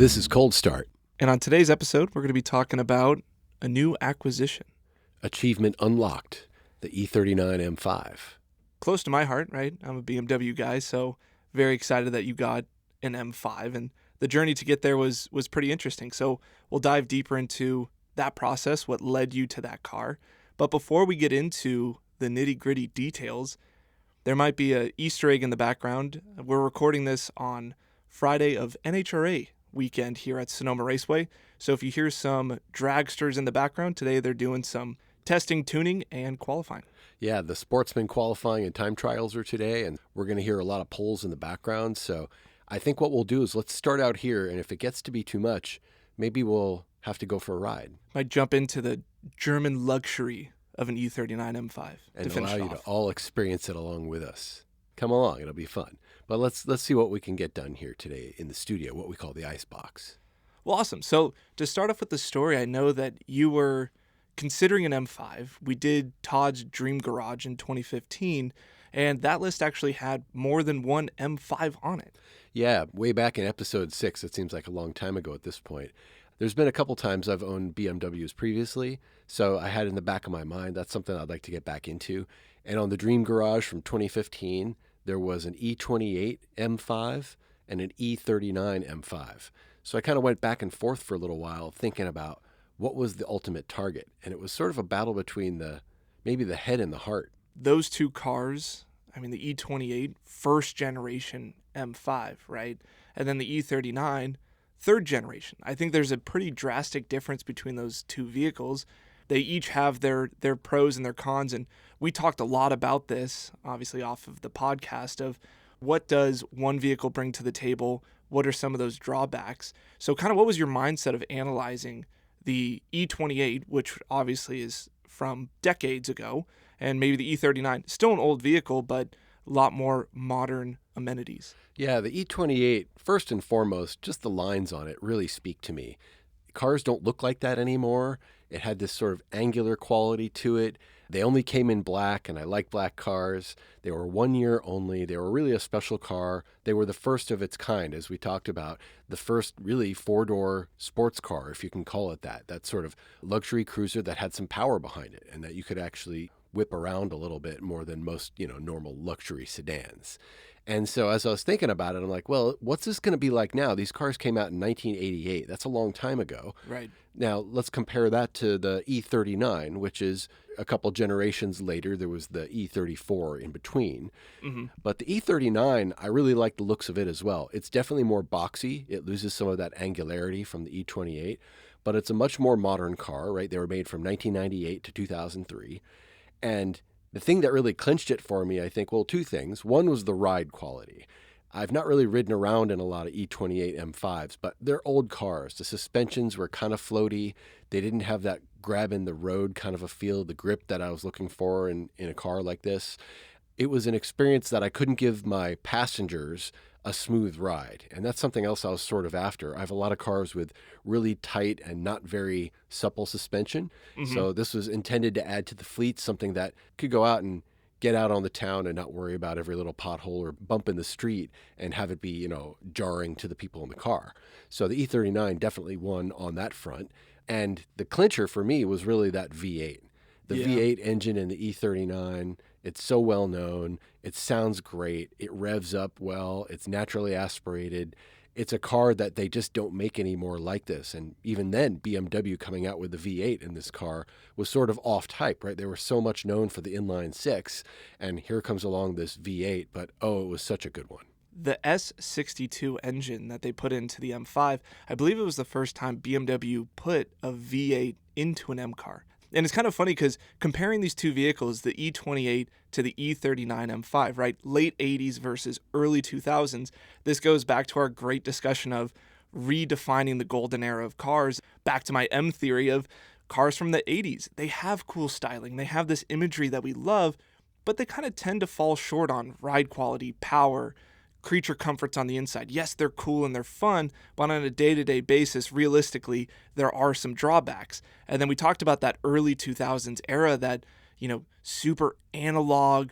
This is Cold Start. And on today's episode, we're going to be talking about a new acquisition. Achievement unlocked, the E39 M5. Close to my heart, right? I'm a BMW guy, so very excited that you got an M5. And the journey to get there was pretty interesting. So we'll dive deeper into that process, what led you to that car. But before we get into the nitty-gritty details, there might be an Easter egg in the background. We're recording this on Friday of NHRA weekend here at Sonoma Raceway. So if you hear some dragsters in the background, today they're doing some testing, tuning, and qualifying. Yeah, the sportsman qualifying and time trials are today, and we're going to hear a lot of polls in the background. So I think what we'll do is let's start out here, and if it gets to be too much, maybe we'll have to go for a ride. Might jump into the German luxury of an E39 M5 and to finish allow you off. to all experience it along with us. Come along, it'll be fun. But let's see what we can get done here today in the studio, what we call the ice box. Well, awesome. So to start off with the story, I know that you were considering an M5. We did Todd's Dream Garage in 2015, and that list actually had more than one M5 on it. Yeah, way back in episode 6, it seems like a long time ago at this point. There's been a couple times I've owned BMWs previously, so I had in the back of my mind, that's something I'd like to get back into. And on the Dream Garage from 2015, there was an E28 M5 and an E39 M5. So I kind of went back and forth for a little while thinking about what was the ultimate target. And it was sort of a battle between maybe the head and the heart. Those two cars, I mean, the E28, first generation M5, right? And then the E39, third generation. I think there's a pretty drastic difference between those two vehicles. They each have their pros and their cons, and we talked a lot about this, obviously off of the podcast, of what does one vehicle bring to the table, what are some of those drawbacks. So kind of what was your mindset of analyzing the E28, which obviously is from decades ago, and maybe the E39, still an old vehicle, but a lot more modern amenities? Yeah, the E28, first and foremost, just the lines on it really speak to me. Cars don't look like that anymore. It had this sort of angular quality to it. They only came in black, and I like black cars. They were 1 year only. They were really a special car. They were the first of its kind, as we talked about, the first really four-door sports car, if you can call it that. That sort of luxury cruiser that had some power behind it and that you could actually whip around a little bit more than most, normal luxury sedans. And so as I was thinking about it, I'm like, well, what's this going to be like now? These cars came out in 1988. That's a long time ago. Right. Now, let's compare that to the E39, which is a couple generations later. There was the E34 in between. Mm-hmm. But the E39, I really like the looks of it as well. It's definitely more boxy. It loses some of that angularity from the E28, but it's a much more modern car, right? They were made from 1998 to 2003. And the thing that really clinched it for me, I think, well, two things. One was the ride quality. I've not really ridden around in a lot of E28 M5s, but they're old cars. The suspensions were kind of floaty. They didn't have that grab in the road kind of a feel, the grip that I was looking for in a car like this. It was an experience that I couldn't give my passengers a smooth ride. And that's something else I was sort of after. I have a lot of cars with really tight and not very supple suspension. Mm-hmm. So this was intended to add to the fleet, something that could go out and get out on the town and not worry about every little pothole or bump in the street and have it be, jarring to the people in the car. So the E39 definitely won on that front. And the clincher for me was really that V8. The V8 engine in the E39, it's so well known. It sounds great. It revs up well. It's naturally aspirated. It's a car that they just don't make anymore like this. And even then, BMW coming out with the V8 in this car was sort of off type, right? They were so much known for the inline six, and here comes along this V8, but it was such a good one. The S62 engine that they put into the M5, I believe it was the first time BMW put a V8 into an M car. And it's kind of funny because comparing these two vehicles, the E28 to the E39 M5, right? Late 80s versus early 2000s. This goes back to our great discussion of redefining the golden era of cars. Back to my M theory of cars from the 80s. They have cool styling. They have this imagery that we love, but they kind of tend to fall short on ride quality, power, creature comforts on the inside. Yes, they're cool and they're fun, but on a day-to-day basis, realistically, there are some drawbacks. And then we talked about that early 2000s era, that, super analog,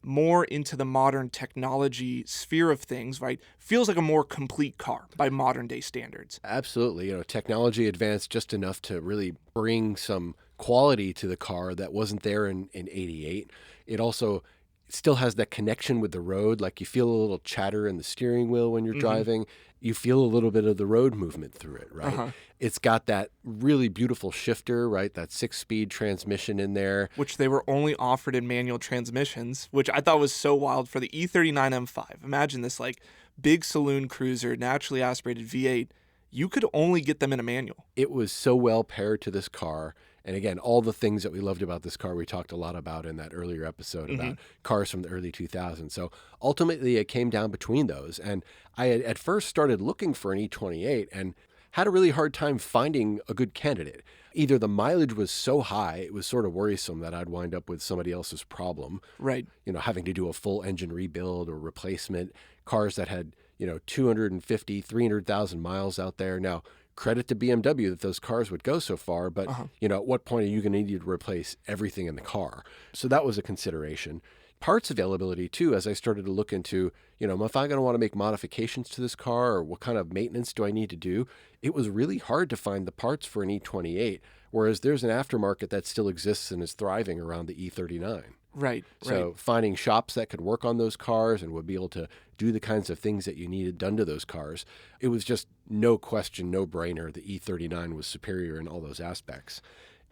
more into the modern technology sphere of things, right, feels like a more complete car by modern day standards. Absolutely. Technology advanced just enough to really bring some quality to the car that wasn't there in 88. It also still has that connection with the road. Like you feel a little chatter in the steering wheel when you're Mm-hmm. driving. You feel a little bit of the road movement through it, right? Uh-huh. It's got that really beautiful shifter, right? That 6-speed transmission in there. Which they were only offered in manual transmissions, which I thought was so wild for the E39 M5. Imagine this, like, big saloon cruiser, naturally aspirated V8. You could only get them in a manual. It was so well paired to this car. And again, all the things that we loved about this car, we talked a lot about in that earlier episode Mm-hmm. about cars from the early 2000s. So ultimately, it came down between those. And I had at first started looking for an E28 and had a really hard time finding a good candidate. Either the mileage was so high, it was sort of worrisome that I'd wind up with somebody else's problem, Right. having to do a full engine rebuild or replacement, cars that had, 250, 300,000 miles out there. Now, credit to BMW that those cars would go so far, but, Uh-huh. at what point are you going to need to replace everything in the car? So that was a consideration. Parts availability, too, as I started to look into, if I'm going to want to make modifications to this car or what kind of maintenance do I need to do, it was really hard to find the parts for an E28, whereas there's an aftermarket that still exists and is thriving around the E39. Right. So finding shops that could work on those cars and would be able to do the kinds of things that you needed done to those cars, it was just no question, no brainer. The E39 was superior in all those aspects.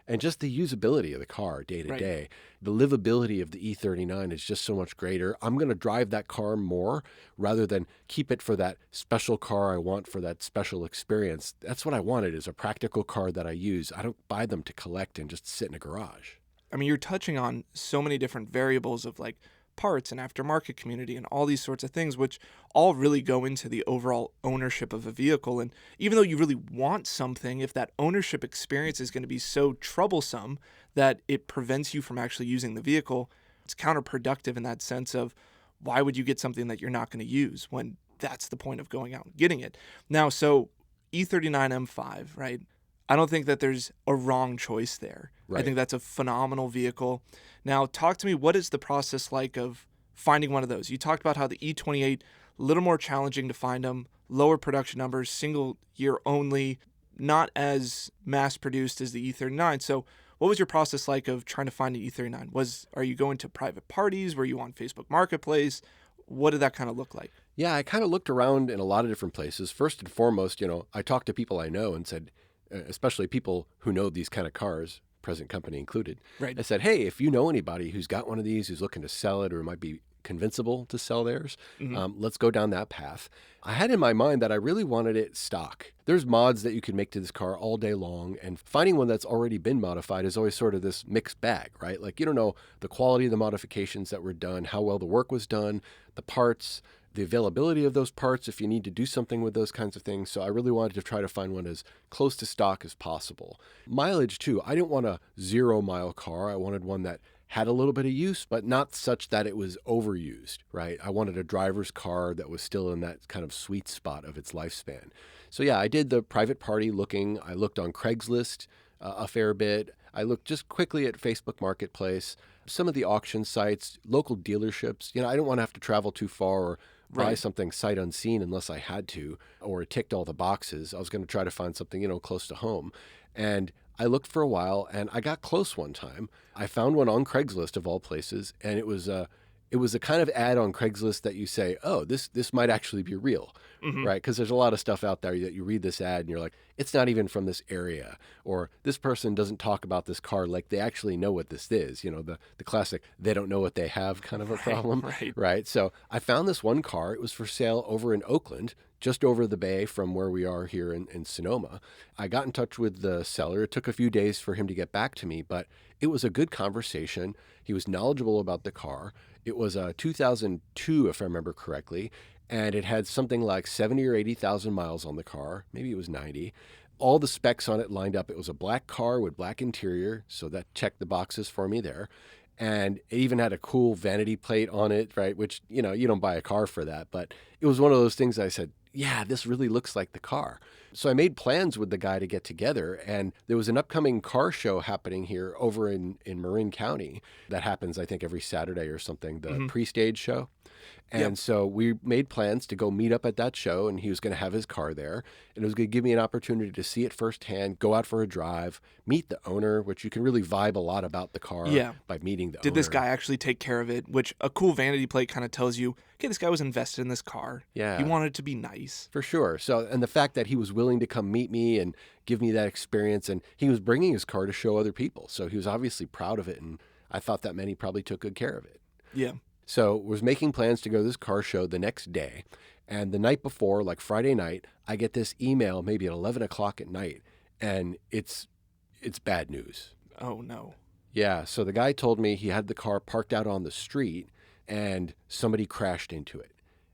And just the usability of the car day to day, the livability of the E39 is just so much greater. I'm going to drive that car more rather than keep it for that special car I want for that special experience. That's what I wanted, is a practical car that I use. I don't buy them to collect and just sit in a garage. I mean, you're touching on so many different variables of like parts and aftermarket community and all these sorts of things, which all really go into the overall ownership of a vehicle. And even though you really want something, if that ownership experience is going to be so troublesome that it prevents you from actually using the vehicle, it's counterproductive in that sense of why would you get something that you're not going to use when that's the point of going out and getting it. Now, so E39 M5, right? I don't think that there's a wrong choice there. Right. I think that's a phenomenal vehicle. Now, talk to me, what is the process like of finding one of those? You talked about how the E28, a little more challenging to find them, lower production numbers, single year only, not as mass produced as the E39. So what was your process like of trying to find an E39? Are you going to private parties? Were you on Facebook Marketplace? What did that kind of look like? Yeah, I kind of looked around in a lot of different places. First and foremost, I talked to people I know and said, especially people who know these kind of cars, present company included. Right. I said, hey, if you know anybody who's got one of these, who's looking to sell it or might be convincible to sell theirs, let's go down that path. I had in my mind that I really wanted it stock. There's mods that you can make to this car all day long, and finding one that's already been modified is always sort of this mixed bag, right? Like you don't know the quality of the modifications that were done, how well the work was done, the parts, the availability of those parts if you need to do something with those kinds of things. So I really wanted to try to find one as close to stock as possible. Mileage too. I didn't want a 0-mile car. I wanted one that had a little bit of use, but not such that it was overused, right? I wanted a driver's car that was still in that kind of sweet spot of its lifespan. So yeah, I did the private party looking. I looked on Craigslist a fair bit. I looked just quickly at Facebook Marketplace, some of the auction sites, local dealerships. I didn't want to have to travel too far or buy something sight unseen unless I had to, or it ticked all the boxes. I was going to try to find something, close to home. And I looked for a while and I got close one time. I found one on Craigslist of all places, and it was a kind of ad on Craigslist that you say, oh, this might actually be real, right? Because there's a lot of stuff out there that you read this ad and you're like, it's not even from this area, or this person doesn't talk about this car like they actually know what this is. The classic, they don't know what they have kind of a problem, right? So I found this one car. It was for sale over in Oakland, just over the bay from where we are here in Sonoma. I got in touch with the seller. It took a few days for him to get back to me, but it was a good conversation. He was knowledgeable about the car. It was a 2002, if I remember correctly, and it had something like 70 or 80,000 miles on the car. Maybe it was 90. All the specs on it lined up. It was a black car with black interior, so that checked the boxes for me there. And it even had a cool vanity plate on it, right? Which, you don't buy a car for that, but it was one of those things I said, yeah, this really looks like the car. So I made plans with the guy to get together, and there was an upcoming car show happening here over in Marin County that happens, I think, every Saturday or something, the pre-stage show. Yep. And so we made plans to go meet up at that show, and he was going to have his car there. And it was going to give me an opportunity to see it firsthand, go out for a drive, meet the owner, which you can really vibe a lot about the car by meeting the owner. Did this guy actually take care of it? Which a cool vanity plate kind of tells you, okay, this guy was invested in this car. Yeah. He wanted it to be nice. For sure. So, and the fact that he was willing to come meet me and give me that experience, and he was bringing his car to show other people. So he was obviously proud of it, and I thought that meant he probably took good care of it. Yeah. So was making plans to go to this car show the next day. And the night before, like Friday night, I get this email maybe at 11 o'clock at night, and it's bad news. Oh, no. Yeah, so the guy told me he had the car parked out on the street, and somebody crashed into it.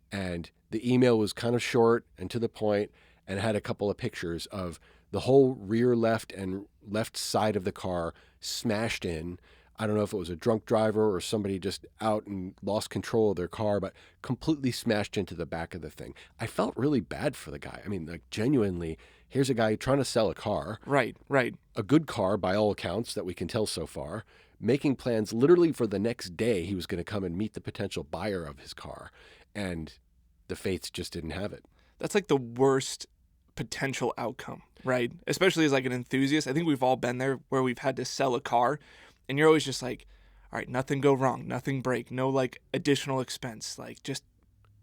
And the email was kind of short and to the point, and had a couple of pictures of the whole rear left and left side of the car smashed in. I don't know if it was a drunk driver or somebody just out and lost control of their car, but completely smashed into the back of the thing. I felt really bad for the guy. I mean, like, genuinely, here's a guy trying to sell a car. Right. A good car by all accounts that we can tell so far, making plans literally for the next day he was going to come and meet the potential buyer of his car. And the fates just didn't have it. That's like the worst potential outcome, right? Especially as like an enthusiast. I think we've all been there where we've had to sell a car. And you're always just like, all right, nothing go wrong, nothing break, no like additional expense, like just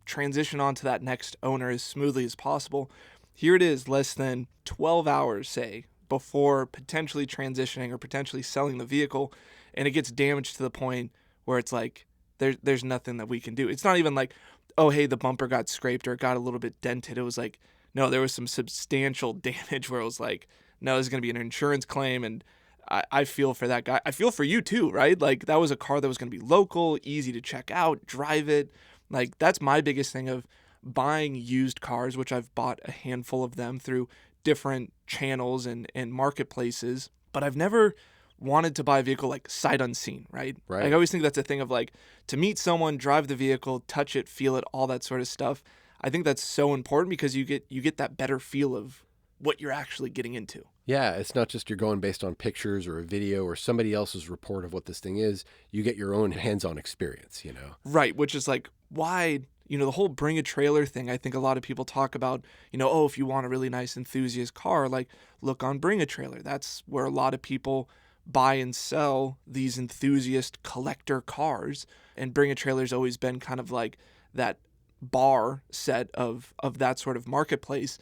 transition on to that next owner as smoothly as possible. Here it is, less than 12 hours, say, before potentially transitioning or potentially selling the vehicle, and it gets damaged to the point where it's like, there's nothing that we can do. It's not even like, oh, hey, the bumper got scraped or it got a little bit dented. It was like, no, there was some substantial damage where it was like, no, there's going to be an insurance claim, and I feel for that guy. I feel for you too, right? Like, that was a car that was going to be local, easy to check out, drive it. Like, that's my biggest thing of buying used cars, which I've bought a handful of them through different channels and marketplaces. But I've never wanted to buy a vehicle like sight unseen, right? Right. Like, I always think that's a thing of like, to meet someone, drive the vehicle, touch it, feel it, all that sort of stuff. I think that's so important because you get that better feel of what you're actually getting into. Yeah, it's not just you're going based on pictures or a video or somebody else's report of what this thing is. You get your own hands-on experience, you know? Right, which is like why, the whole bring a trailer thing, I think a lot of people talk about, oh, if you want a really nice enthusiast car, like look on Bring a Trailer. That's where a lot of people buy and sell these enthusiast collector cars. And Bring a Trailer's always been kind of like that bar set of that sort of marketplace.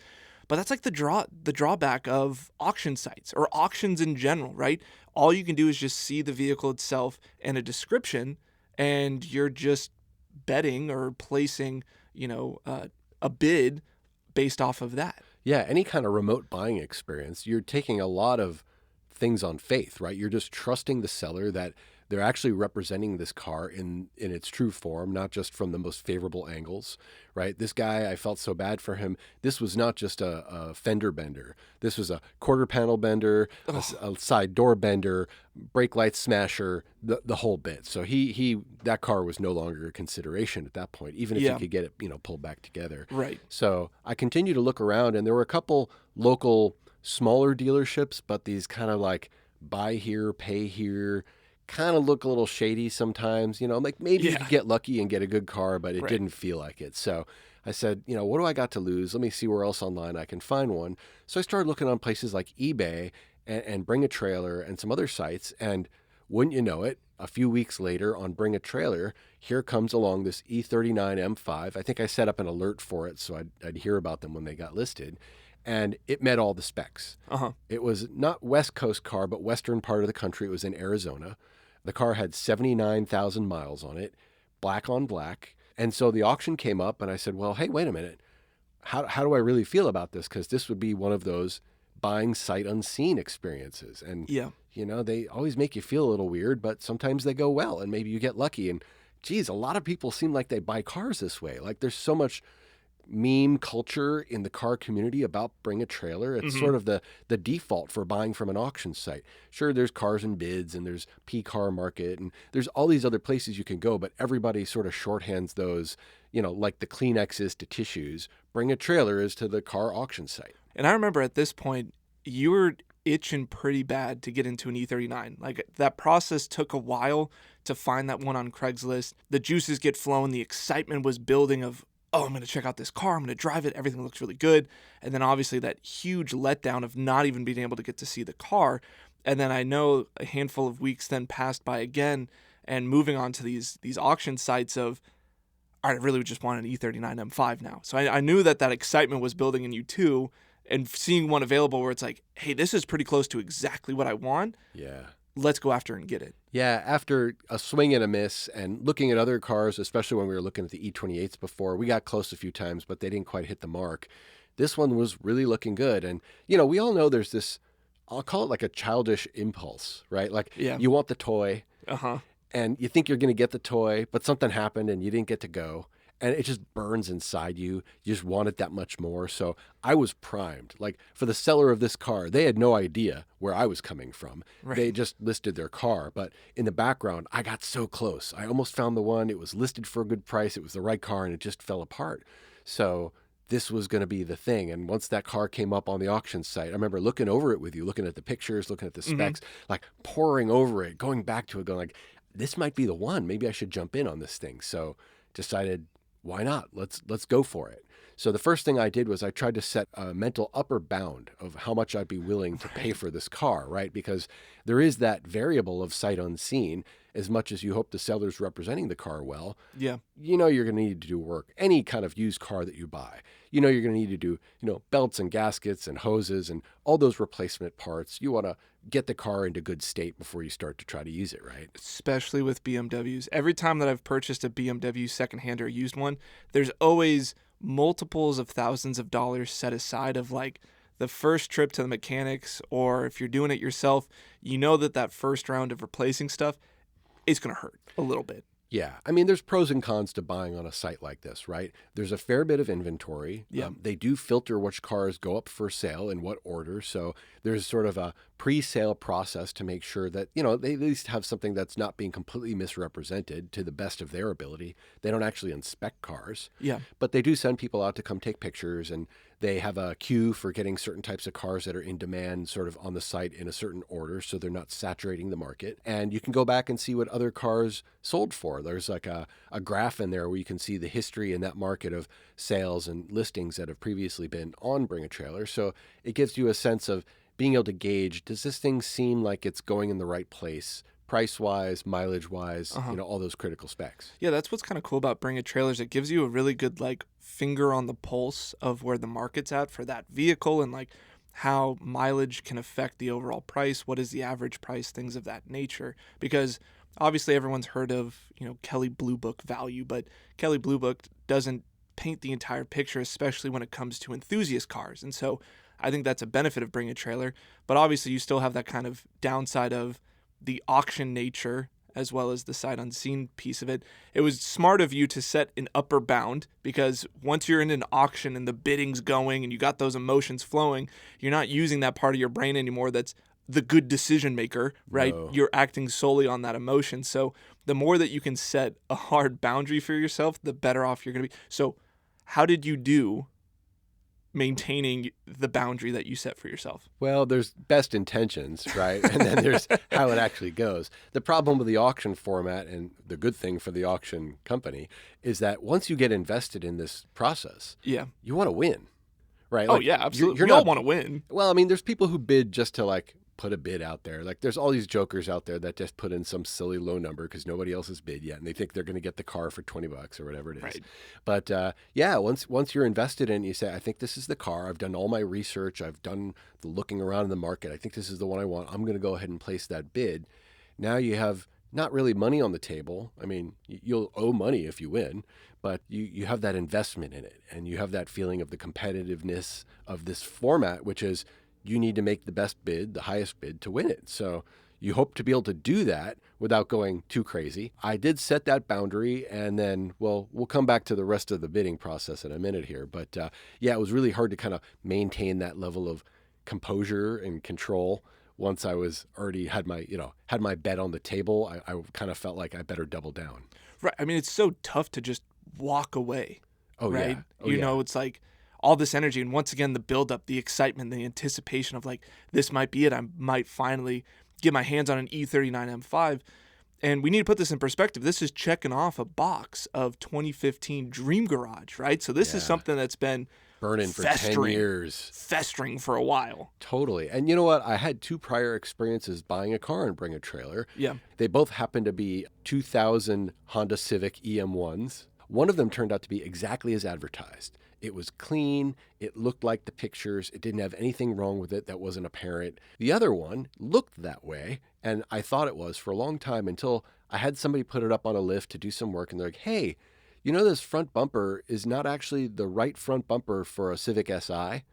But that's like the drawback of auction sites or auctions in general, right? All you can do is just see the vehicle itself and a description, and you're just betting or placing, a bid based off of that. Yeah, any kind of remote buying experience, you're taking a lot of things on faith, right? You're just trusting the seller that they're actually representing this car in its true form, not just from the most favorable angles, right? This guy, I felt so bad for him. This was not just a fender bender. This was a quarter panel bender, a side door bender, brake light smasher, the whole bit. So that car was no longer a consideration at that point, even if you could get it, pulled back together. Right. So I continued to look around, and there were a couple local smaller dealerships, but these kind of like buy here, pay here, kind of look a little shady sometimes, like maybe you could get lucky and get a good car, but it didn't feel like it. So I said, what do I got to lose? Let me see where else online I can find one. So I started looking on places like eBay and Bring a Trailer and some other sites. And wouldn't you know it, a few weeks later on Bring a Trailer, here comes along this E39 M5. I think I set up an alert for it so I'd hear about them when they got listed. And it met all the specs. It was not West Coast car, but western part of the country. It was in Arizona. The car had 79,000 miles on it, black on black. And so the auction came up, and I said, well, hey, wait a minute. How do I really feel about this? Because this would be one of those buying sight unseen experiences. And, they always make you feel a little weird, but sometimes they go well, and maybe you get lucky. And, geez, a lot of people seem like they buy cars this way. Like, there's so much meme culture in the car community about Bring a Trailer. It's sort of the default for buying from an auction site. Sure, there's Cars and Bids and there's P-Car Market and there's all these other places you can go, but everybody sort of shorthands those, like the Kleenex is to tissues. Bring a Trailer is to the car auction site. And I remember at this point, you were itching pretty bad to get into an E39. Like, that process took a while to find that one on Craigslist. The juices get flowing. The excitement was building of, oh, I'm going to check out this car. I'm going to drive it. Everything looks really good. And then obviously that huge letdown of not even being able to get to see the car. And then I know a handful of weeks then passed by again, and moving on to these auction sites of, all right, I really just want an E39 M5 now. So I knew that excitement was building in you too. And seeing one available where it's like, hey, this is pretty close to exactly what I want. Yeah. Let's go after and get it. Yeah, after a swing and a miss and looking at other cars, especially when we were looking at the E28s before, we got close a few times, but they didn't quite hit the mark. This one was really looking good. And, we all know there's this, I'll call it like a childish impulse, right? Like, you want the toy and you think you're going to get the toy, but something happened and you didn't get to go. And it just burns inside you. You just want it that much more. So I was primed. Like, for the seller of this car, they had no idea where I was coming from. Right. They just listed their car. But in the background, I got so close. I almost found the one. It was listed for a good price. It was the right car, and it just fell apart. So this was going to be the thing. And once that car came up on the auction site, I remember looking over it with you, looking at the pictures, looking at the specs, like poring over it, going back to it, going like, this might be the one. Maybe I should jump in on this thing. So decided, why not? Let's go for it. So the first thing I did was I tried to set a mental upper bound of how much I'd be willing to pay for this car, right? Because there is that variable of sight unseen. As much as you hope the seller's representing the car well, you're going to need to do work. Any kind of used car that you buy, you're going to need to do, belts and gaskets and hoses and all those replacement parts. You want to get the car into good state before you start to try to use it, right? Especially with BMWs. Every time that I've purchased a BMW secondhand or used one, there's always multiples of thousands of dollars set aside of like the first trip to the mechanics, or if you're doing it yourself, that first round of replacing stuff, it's going to hurt a little bit. Yeah. I mean, there's pros and cons to buying on a site like this, right? There's a fair bit of inventory. Yeah. They do filter which cars go up for sale in what order. So there's sort of a pre-sale process to make sure that, they at least have something that's not being completely misrepresented to the best of their ability. They don't actually inspect cars. Yeah. But they do send people out to come take pictures, and they have a queue for getting certain types of cars that are in demand sort of on the site in a certain order, so they're not saturating the market. And you can go back and see what other cars sold for. There's like a graph in there where you can see the history in that market of sales and listings that have previously been on Bring a Trailer. So it gives you a sense of being able to gauge, does this thing seem like it's going in the right place? Price-wise, mileage-wise, all those critical specs. Yeah, that's what's kind of cool about Bring a Trailers. It gives you a really good finger on the pulse of where the market's at for that vehicle, and how mileage can affect the overall price. What is the average price? Things of that nature. Because obviously everyone's heard of Kelley Blue Book value, but Kelley Blue Book doesn't paint the entire picture, especially when it comes to enthusiast cars. And so I think that's a benefit of Bring a Trailer. But obviously you still have that kind of downside of the auction nature as well as the sight unseen piece of it. It was smart of you to set an upper bound, because once you're in an auction and the bidding's going and you got those emotions flowing, you're not using that part of your brain anymore that's the good decision maker, right? No. You're acting solely on that emotion. So the more that you can set a hard boundary for yourself, the better off you're going to be. So how did you do maintaining the boundary that you set for yourself? Well, there's best intentions, right? And then there's how it actually goes. The problem with the auction format, and the good thing for the auction company, is that once you get invested in this process, you want to win, right? Oh, yeah, absolutely. We all want to win. Well, I mean, there's people who bid just to put a bid out there. There's all these jokers out there that just put in some silly low number because nobody else has bid yet, and they think they're going to get the car for $20 or whatever it is. Right. But once you're invested in it, you say, I think this is the car. I've done all my research. I've done the looking around in the market. I think this is the one I want. I'm going to go ahead and place that bid. Now you have not really money on the table. I mean, you'll owe money if you win, but you have that investment in it, and you have that feeling of the competitiveness of this format, which is you need to make the best bid, the highest bid, to win it. So you hope to be able to do that without going too crazy. I did set that boundary, and then, well, we'll come back to the rest of the bidding process in a minute here. But yeah, it was really hard to kind of maintain that level of composure and control once I was already had my bet on the table. I kind of felt like I better double down. Right. I mean, it's so tough to just walk away. Oh, right? yeah. Oh, You yeah. know, it's like all this energy, and once again, the buildup, the excitement, the anticipation of like, this might be it. I might finally get my hands on an E39 M5. And we need to put this in perspective. This is checking off a box of 2015 Dream Garage, right? So this is Yeah. something that's been Burning for 10 years. festering for a while. Totally. And you know what? I had 2 prior experiences buying a car and bring a trailer. Yeah. They both happened to be 2000 Honda Civic EM1s. One of them turned out to be exactly as advertised. It was clean. It looked like the pictures. It didn't have anything wrong with it that wasn't apparent. The other one looked that way, and I thought it was for a long time until I had somebody put it up on a lift to do some work, and they're like, hey, you know, this front bumper is not actually the right front bumper for a Civic Si.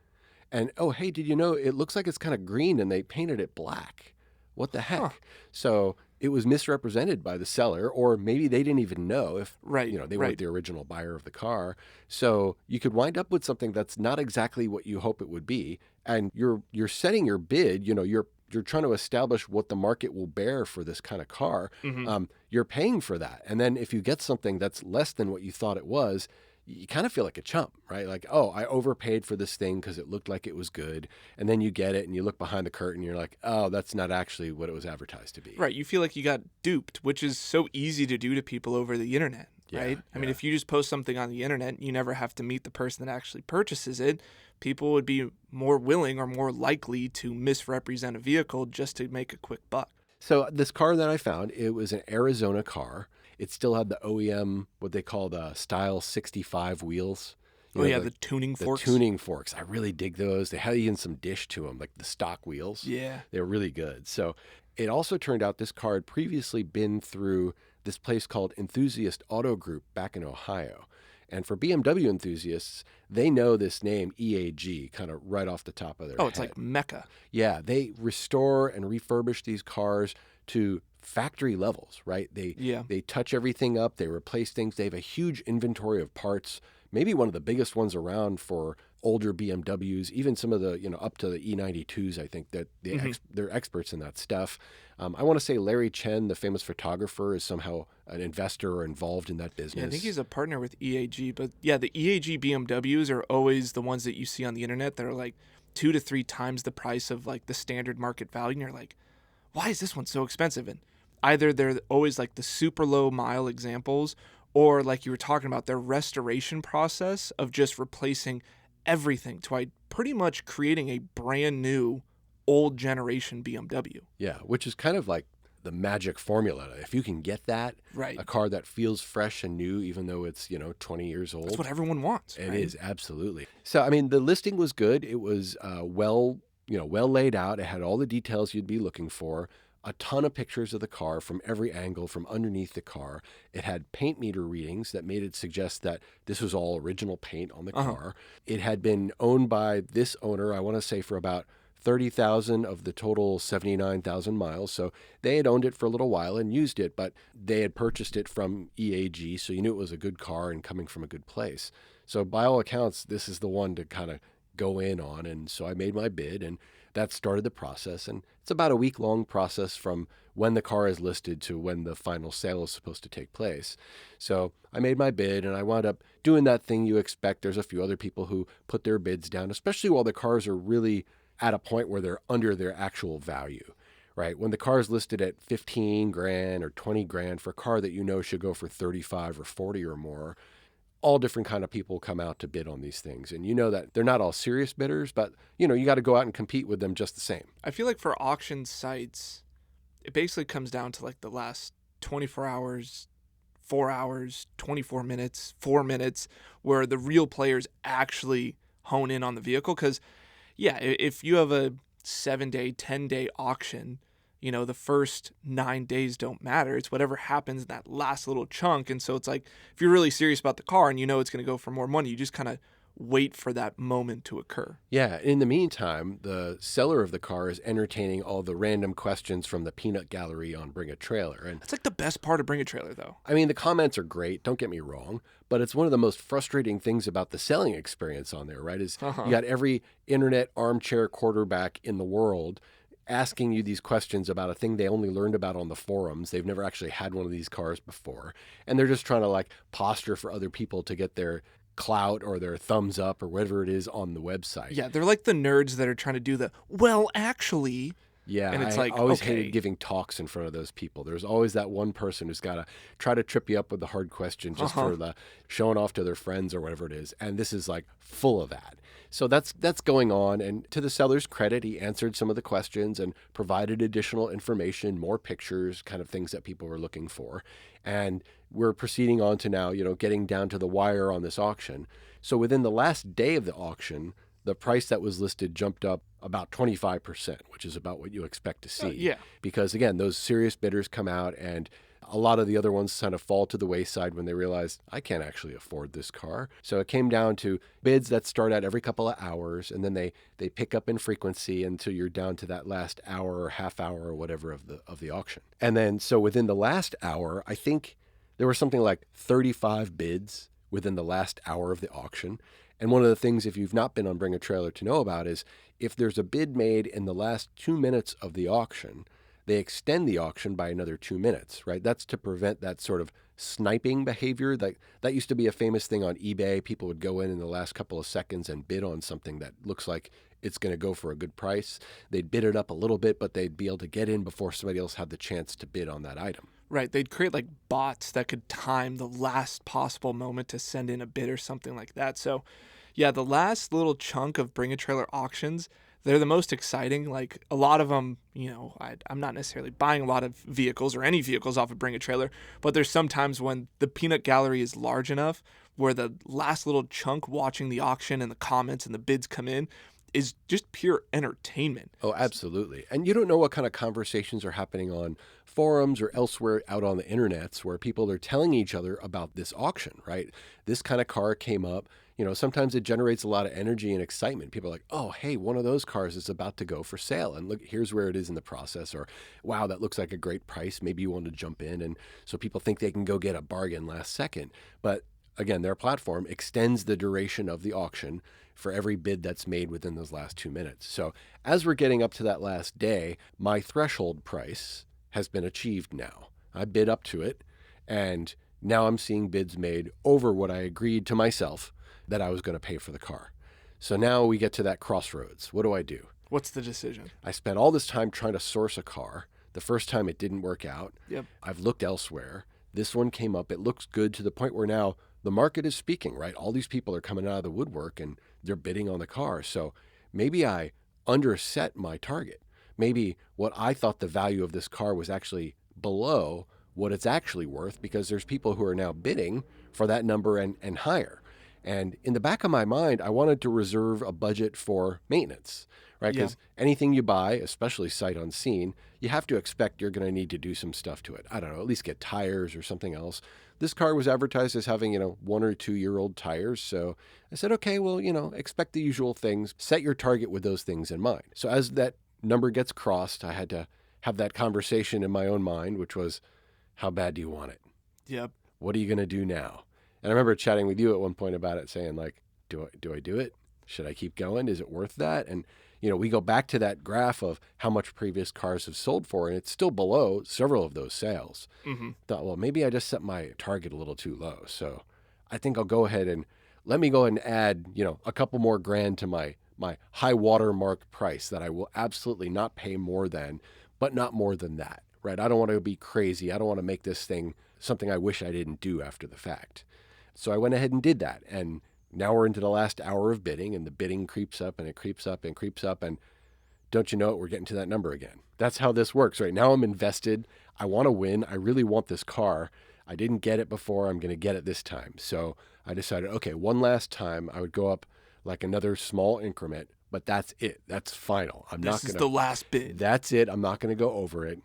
And, oh, hey, did you know it looks like it's kind of green and they painted it black? What the heck? Huh. So it was misrepresented by the seller, or maybe they didn't even know if Right. they right. weren't the original buyer of the car. So you could wind up with something that's not exactly what you hope it would be. And you're setting your bid, you're trying to establish what the market will bear for this kind of car. Mhm. You're paying for that. And then if you get something that's less than what you thought it was, you kind of feel like a chump, right? Like, oh, I overpaid for this thing because it looked like it was good. And then you get it and you look behind the curtain and you're like, oh, that's not actually what it was advertised to be. Right. You feel like you got duped, which is so easy to do to people over the internet, Yeah, right? I mean, yeah. if you just post something on the internet, you never have to meet the person that actually purchases it. People would be more willing or more likely to misrepresent a vehicle just to make a quick buck. So this car that I found, it was an Arizona car. It still had the OEM, what they call the Style 65 wheels. The tuning The forks. tuning forks. I really dig those. They had even some dish to them, like the stock wheels. Yeah. They were really good. So it also turned out this car had previously been through this place called Enthusiast Auto Group back in Ohio. And for BMW enthusiasts, they know this name EAG kind of right off the top of their head. Oh, it's like Mecca. Yeah, they restore and refurbish these cars to factory levels, right? They touch everything up, they replace things. They have a huge inventory of parts, maybe one of the biggest ones around for older BMWs, even some of the, up to the E92s, I think that they're experts in that stuff. I want to say Larry Chen, the famous photographer, is somehow an investor or involved in that business. Yeah, I think he's a partner with EAG. But yeah, the EAG BMWs are always the ones that you see on the internet that are like 2 to 3 times the price of like the standard market value. And you're like, why is this one so expensive? And either they're always like the super low mile examples, or like you were talking about, their restoration process of just replacing everything to pretty much creating a brand new old generation BMW. Yeah, which is kind of like the magic formula. If you can get that, Right. a car that feels fresh and new, even though it's, 20 years old. That's what everyone wants. It right? is, absolutely. So, I mean, the listing was good. It was well laid out. It had all the details you'd be looking for. A ton of pictures of the car from every angle, from underneath the car. It had paint meter readings that made it suggest that this was all original paint on the car. It had been owned by this owner, I want to say, for about 30,000 of the total 79,000 miles. So they had owned it for a little while and used it, but they had purchased it from EAG, so you knew it was a good car and coming from a good place. So by all accounts, this is the one to kind of go in on. And so I made my bid, and that started the process. And it's about a week-long process from when the car is listed to when the final sale is supposed to take place. So I made my bid, and I wound up doing that thing you expect. There's a few other people who put their bids down, especially while the cars are really at a point where they're under their actual value, right? When the car is listed at 15 grand or 20 grand for a car that should go for 35 or 40 or more, all different kind of people come out to bid on these things. And you know that they're not all serious bidders, but you got to go out and compete with them just the same. I feel like for auction sites, it basically comes down to like the last 24 hours, 4 hours, 24 minutes, 4 minutes, where the real players actually hone in on the vehicle. Because, yeah, if you have a 7-day, 10-day auction, the first 9 days don't matter. It's whatever happens in that last little chunk. And so it's like, if you're really serious about the car and it's going to go for more money, you just kind of wait for that moment to occur. Yeah. In the meantime, the seller of the car is entertaining all the random questions from the peanut gallery on Bring a Trailer. And That's like the best part of Bring a Trailer, though. I mean, the comments are great, don't get me wrong, but it's one of the most frustrating things about the selling experience on there, right? Is you got every internet armchair quarterback in the world asking you these questions about a thing they only learned about on the forums. They've never actually had one of these cars before. And they're just trying to like posture for other people to get their clout or their thumbs up or whatever it is on the website. Yeah, they're like the nerds that are trying to do the, well, actually. Yeah, And it's I like, always okay. hated giving talks in front of those people. There's always that one person who's got to try to trip you up with the hard question just for the showing off to their friends or whatever it is. And this is like full of that. So that's going on. And to the seller's credit, he answered some of the questions and provided additional information, more pictures, kind of things that people were looking for. And we're proceeding on to now, getting down to the wire on this auction. So within the last day of the auction, the price that was listed jumped up about 25%, which is about what you expect to see. Yeah. Because again, those serious bidders come out and a lot of the other ones kind of fall to the wayside when they realize, I can't actually afford this car. So it came down to bids that start out every couple of hours, and then they pick up in frequency until you're down to that last hour or half hour or whatever of the auction. And then so within the last hour, I think there were something like 35 bids within the last hour of the auction. And one of the things, if you've not been on Bring a Trailer to know about, is if there's a bid made in the last 2 minutes of the auction, they extend the auction by another 2 minutes, right? That's to prevent that sort of sniping behavior. That used to be a famous thing on eBay. People would go in the last couple of seconds and bid on something that looks like it's going to go for a good price. They'd bid it up a little bit, but they'd be able to get in before somebody else had the chance to bid on that item. Right. They'd create like bots that could time the last possible moment to send in a bid or something like that. So, yeah, the last little chunk of Bring a Trailer auctions, they're the most exciting. Like a lot of them, I'm not necessarily buying a lot of vehicles or any vehicles off of Bring a Trailer, but there's sometimes when the peanut gallery is large enough where the last little chunk watching the auction and the comments and the bids come in is just pure entertainment. Oh, absolutely. And you don't know what kind of conversations are happening on forums or elsewhere out on the internets where people are telling each other about this auction, right? This kind of car came up. Sometimes it generates a lot of energy and excitement. People are like, oh, hey, one of those cars is about to go for sale. And look, here's where it is in the process. Or, wow, that looks like a great price. Maybe you want to jump in. And so people think they can go get a bargain last second. But again, their platform extends the duration of the auction for every bid that's made within those last 2 minutes. So as we're getting up to that last day, my threshold price has been achieved now. I bid up to it, and now I'm seeing bids made over what I agreed to myself that I was going to pay for the car. So now we get to that crossroads. What do I do? What's the decision? I spent all this time trying to source a car. The first time it didn't work out. Yep. I've looked elsewhere. This one came up. It looks good to the point where now the market is speaking, right? All these people are coming out of the woodwork and they're bidding on the car. So maybe I underset my target. Maybe what I thought the value of this car was actually below what it's actually worth because there's people who are now bidding for that number and higher. And in the back of my mind, I wanted to reserve a budget for maintenance, right? Because anything you buy, especially sight unseen, you have to expect you're going to need to do some stuff to it. I don't know, at least get tires or something else. This car was advertised as having, 1 or 2 year old tires. So I said, okay, well, expect the usual things. Set your target with those things in mind. So as that number gets crossed, I had to have that conversation in my own mind, which was, how bad do you want it? Yep. What are you going to do now? And I remember chatting with you at one point about it, saying like, do I do it? Should I keep going? Is it worth that? And, we go back to that graph of how much previous cars have sold for, and it's still below several of those sales. Mm-hmm. Thought, well, maybe I just set my target a little too low. So I think I'll go ahead and let me go ahead and add, a couple more grand to my high watermark price that I will absolutely not pay more than, but not more than that, right? I don't want to be crazy. I don't want to make this thing something I wish I didn't do after the fact. So I went ahead and did that. And now we're into the last hour of bidding, and the bidding creeps up and it creeps up and creeps up. And don't you know it, we're getting to that number again. That's how this works, right? Now I'm invested. I want to win. I really want this car. I didn't get it before. I'm going to get it this time. So I decided, okay, one last time I would go up like another small increment, but that's it. That's final. This is the last bid. That's it. I'm not going to go over it.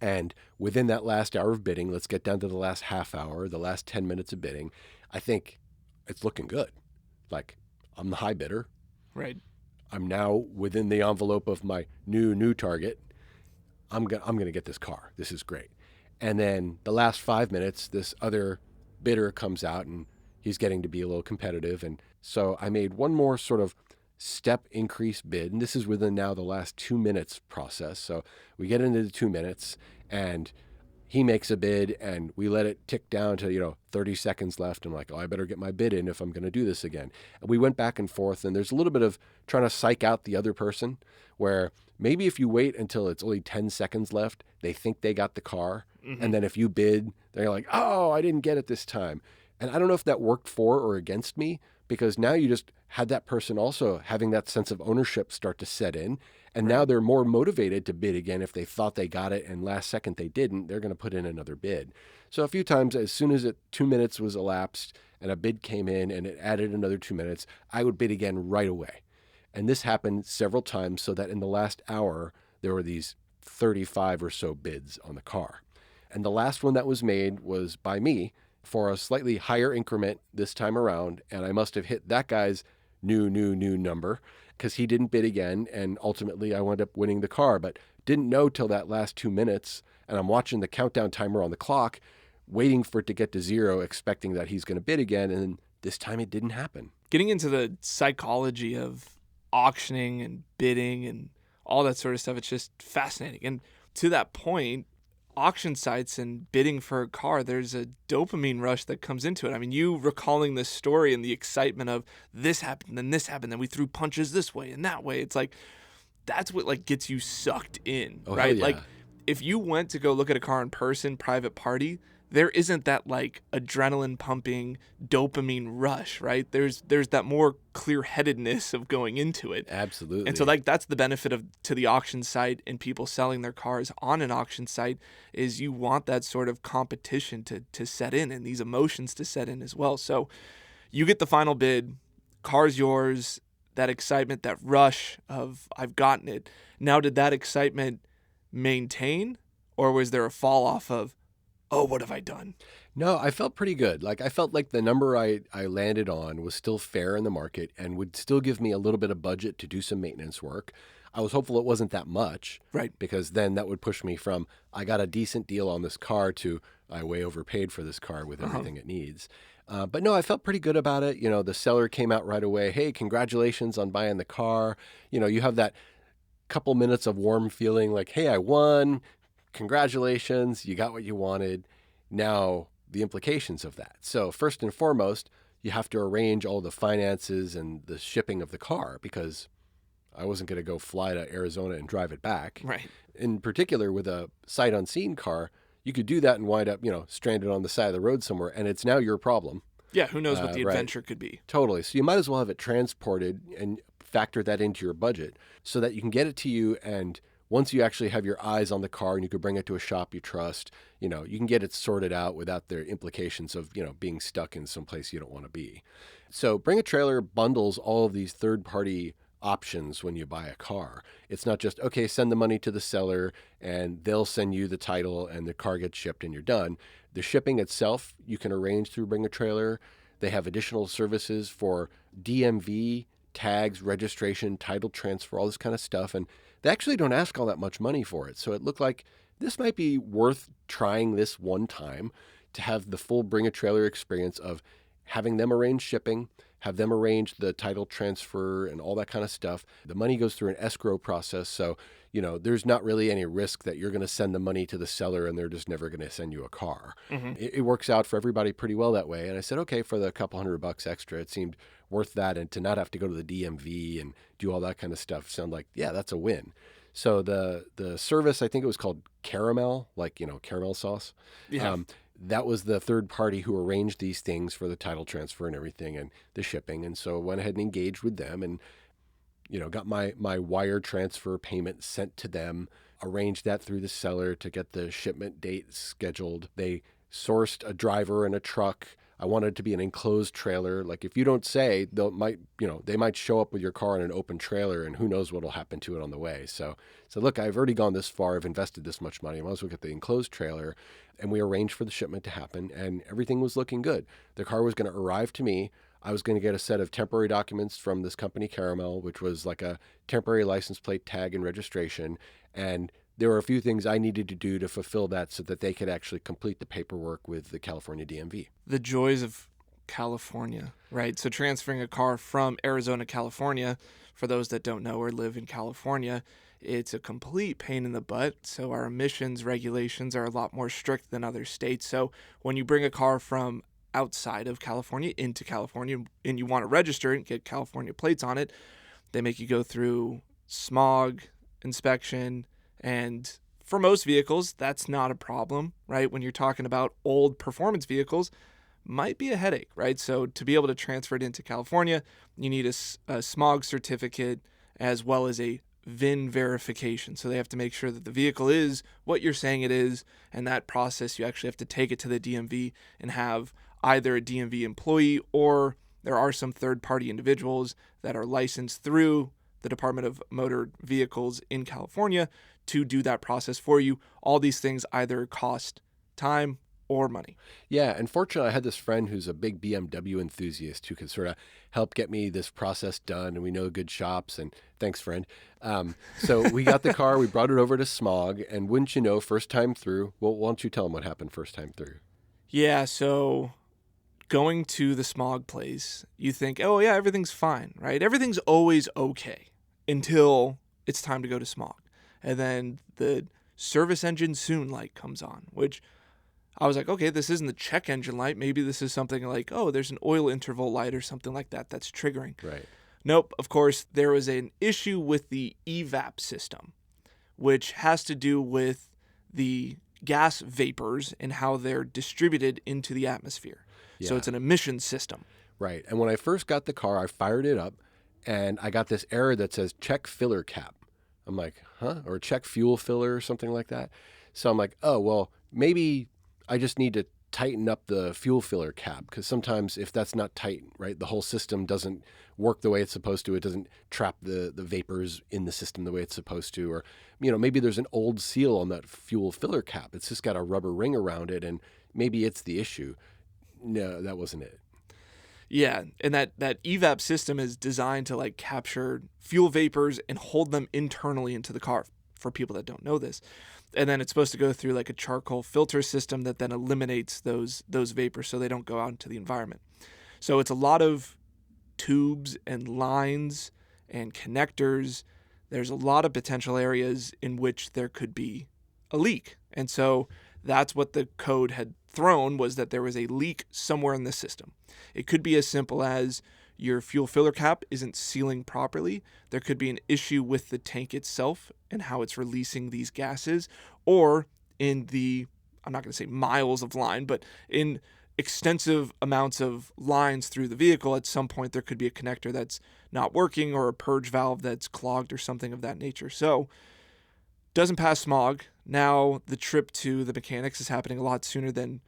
And within that last hour of bidding, let's get down to the last half hour, the last 10 minutes of bidding. I think it's looking good. like, I'm the high bidder. Right. I'm now within the envelope of my new target. I'm gonna get this car. This is great. And then the last 5 minutes, this other bidder comes out and he's getting to be a little competitive. And so I made one more sort of step increase bid. And this is within now the last 2 minutes process. So we get into the 2 minutes and he makes a bid and we let it tick down to, 30 seconds left. I'm like, oh, I better get my bid in if I'm going to do this again. And we went back and forth, and there's a little bit of trying to psych out the other person where maybe if you wait until it's only 10 seconds left, they think they got the car. Mm-hmm. And then if you bid, they're like, oh, I didn't get it this time. And I don't know if that worked for or against me, because now you just had that person also having that sense of ownership start to set in. And now they're more motivated to bid again. If they thought they got it and last second they didn't, they're going to put in another bid. So a few times, as soon as 2 minutes was elapsed and a bid came in and it added another 2 minutes, I would bid again right away. And this happened several times, so that in the last hour, there were these 35 or so bids on the car. And the last one that was made was by me for a slightly higher increment this time around. And I must have hit that guy's new number, because he didn't bid again, and ultimately I wound up winning the car, but didn't know till that last 2 minutes, and I'm watching the countdown timer on the clock, waiting for it to get to 0, expecting that he's going to bid again, and this time it didn't happen. Getting into the psychology of auctioning and bidding and all that sort of stuff, it's just fascinating. And to that point, auction sites and bidding for a car, there's a dopamine rush that comes into it. I mean, you recalling this story and the excitement of this happened, then this happened, then we threw punches this way and that way. It's like, that's what like gets you sucked in, Oh, right? hell yeah. Like if you went to go look at a car in person, private party, there isn't that like adrenaline pumping dopamine rush, right? There's that more clear-headedness of going into it. Absolutely. And so like that's the benefit to the auction site and people selling their cars on an auction site, is you want that sort of competition to set in and these emotions to set in as well. So you get the final bid, car's yours, that excitement, that rush of I've gotten it. Now, did that excitement maintain, or was there a fall off of, oh, what have I done? No, I felt pretty good. Like I felt like the number I landed on was still fair in the market and would still give me a little bit of budget to do some maintenance work. I was hopeful it wasn't that much, Right. because then that would push me from I got a decent deal on this car to I way overpaid for this car with everything it needs. But no, I felt pretty good about it. The seller came out right away. Hey, congratulations on buying the car. You have that couple minutes of warm feeling like, hey, I won. Congratulations, you got what you wanted. Now, the implications of that. So first and foremost, you have to arrange all the finances and the shipping of the car, because I wasn't going to go fly to Arizona and drive it back. Right. In particular, with a sight unseen car, you could do that and wind up, stranded on the side of the road somewhere, and it's now your problem. Yeah, who knows what the right. adventure could be. Totally. So you might as well have it transported and factor that into your budget so that you can get it to you, and once you actually have your eyes on the car and you could bring it to a shop you trust, you can get it sorted out without the implications of, being stuck in some place you don't want to be. So Bring a Trailer bundles all of these third-party options when you buy a car. It's not just, okay, send the money to the seller and they'll send you the title and the car gets shipped and you're done. The shipping itself, you can arrange through Bring a Trailer. They have additional services for DMV, tags, registration, title transfer, all this kind of stuff. And they actually don't ask all that much money for it. So it looked like this might be worth trying this one time to have the full Bring a Trailer experience of having them arrange shipping, have them arrange the title transfer and all that kind of stuff. The money goes through an escrow process. So, there's not really any risk that you're going to send the money to the seller and they're just never going to send you a car. Mm-hmm. It works out for everybody pretty well that way. And I said, okay, for the couple $100 extra, it seemed worth that. And to not have to go to the DMV and do all that kind of stuff sound like, yeah, that's a win. So the service, I think it was called Caramel, like, caramel sauce. Yeah. That was the third party who arranged these things for the title transfer and everything and the shipping. And so I went ahead and engaged with them and, got my wire transfer payment sent to them, arranged that through the seller to get the shipment date scheduled. They sourced a driver and a truck. I wanted it to be an enclosed trailer. Like if you don't say, they might show up with your car in an open trailer and who knows what'll happen to it on the way. So look, I've already gone this far. I've invested this much money. I might as well get the enclosed trailer. And we arranged for the shipment to happen and everything was looking good. The car was going to arrive to me. I was going to get a set of temporary documents from this company, Caramel, which was like a temporary license plate tag and registration. And there were a few things I needed to do to fulfill that so that they could actually complete the paperwork with the California DMV. The joys of California, right? So transferring a car from Arizona, California, for those that don't know or live in California, it's a complete pain in the butt. So our emissions regulations are a lot more strict than other states. So when you bring a car from outside of California into California and you want to register it and get California plates on it, they make you go through smog inspection. And for most vehicles, that's not a problem, right? When you're talking about old performance vehicles, might be a headache, right? So to be able to transfer it into California, you need a smog certificate as well as a VIN verification. So they have to make sure that the vehicle is what you're saying it is. And that process, you actually have to take it to the DMV and have either a DMV employee, or there are some third-party individuals that are licensed through the Department of Motor Vehicles in California to do that process for you. All these things either cost time or money. Yeah, and fortunately, I had this friend who's a big BMW enthusiast who could sort of help get me this process done, and we know good shops, and thanks, friend. So we got the car, we brought it over to Smog, and wouldn't you know, first time through, well, why don't you tell them what happened first time through? Yeah, so going to the Smog place, you think, oh yeah, everything's fine, right? Everything's always okay until it's time to go to Smog. And then the service engine soon light comes on, which I was like, okay, this isn't the check engine light. Maybe this is something like, oh, there's an oil interval light or something like that that's triggering. Right. Nope. Of course, there was an issue with the evap system, which has to do with the gas vapors and how they're distributed into the atmosphere. Yeah. So it's an emissions system. Right. And when I first got the car, I fired it up, and I got this error that says check filler cap. I'm like, huh? Or check fuel filler or something like that. So I'm like, oh, well, maybe I just need to tighten up the fuel filler cap, because sometimes if that's not tight, right, the whole system doesn't work the way it's supposed to. It doesn't trap the vapors in the system the way it's supposed to. Or, maybe there's an old seal on that fuel filler cap. It's just got a rubber ring around it, and maybe it's the issue. No, that wasn't it. Yeah, and that evap system is designed to like capture fuel vapors and hold them internally into the car, for people that don't know this. And then it's supposed to go through like a charcoal filter system that then eliminates those vapors so they don't go out into the environment. So it's a lot of tubes and lines and connectors. There's a lot of potential areas in which there could be a leak. And so that's what the code had thrown, was that there was a leak somewhere in the system. It could be as simple as your fuel filler cap isn't sealing properly. There could be an issue with the tank itself and how it's releasing these gases, or in the, I'm not going to say miles of line, but in extensive amounts of lines through the vehicle, at some point there could be a connector that's not working, or a purge valve that's clogged, or something of that nature. So doesn't pass smog. Now the trip to the mechanics is happening a lot sooner than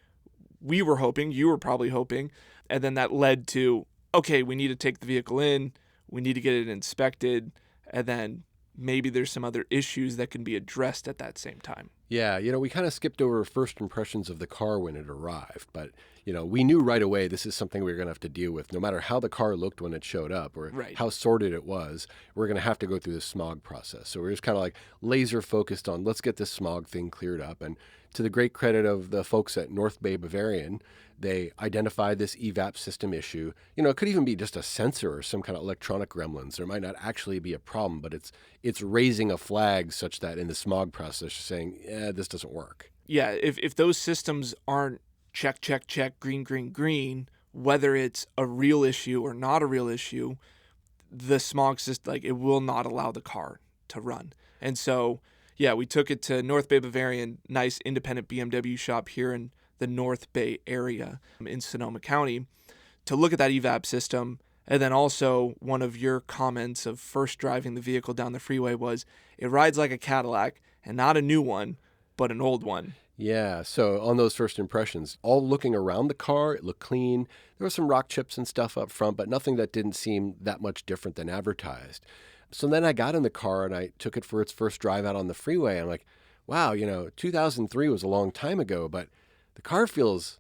we were hoping. You were probably hoping. And then that led to, okay, we need to take the vehicle in, we need to get it inspected, and then maybe there's some other issues that can be addressed at that same time. Yeah, we kind of skipped over first impressions of the car when it arrived, but we knew right away this is something we were going to have to deal with. No matter how the car looked when it showed up, or Right. how sorted it was, we're going to have to go through the smog process. So we're just kind of like laser focused on, let's get this smog thing cleared up. And to the great credit of the folks at North Bay Bavarian, they identified this evap system issue. It could even be just a sensor or some kind of electronic gremlins. There might not actually be a problem, but it's raising a flag such that in the smog process, saying, this doesn't work. Yeah, if those systems aren't check, check, check, green, green, green, whether it's a real issue or not a real issue, the smog system, like, it will not allow the car to run. And so, yeah, we took it to North Bay Bavarian, nice independent BMW shop here in the North Bay area in Sonoma County, to look at that evap system. And then also, one of your comments of first driving the vehicle down the freeway was, it rides like a Cadillac, and not a new one, but an old one. Yeah, so on those first impressions, all looking around the car, it looked clean. There were some rock chips and stuff up front, but nothing that didn't seem that much different than advertised. So then I got in the car and I took it for its first drive out on the freeway. I'm like, wow, 2003 was a long time ago, but the car feels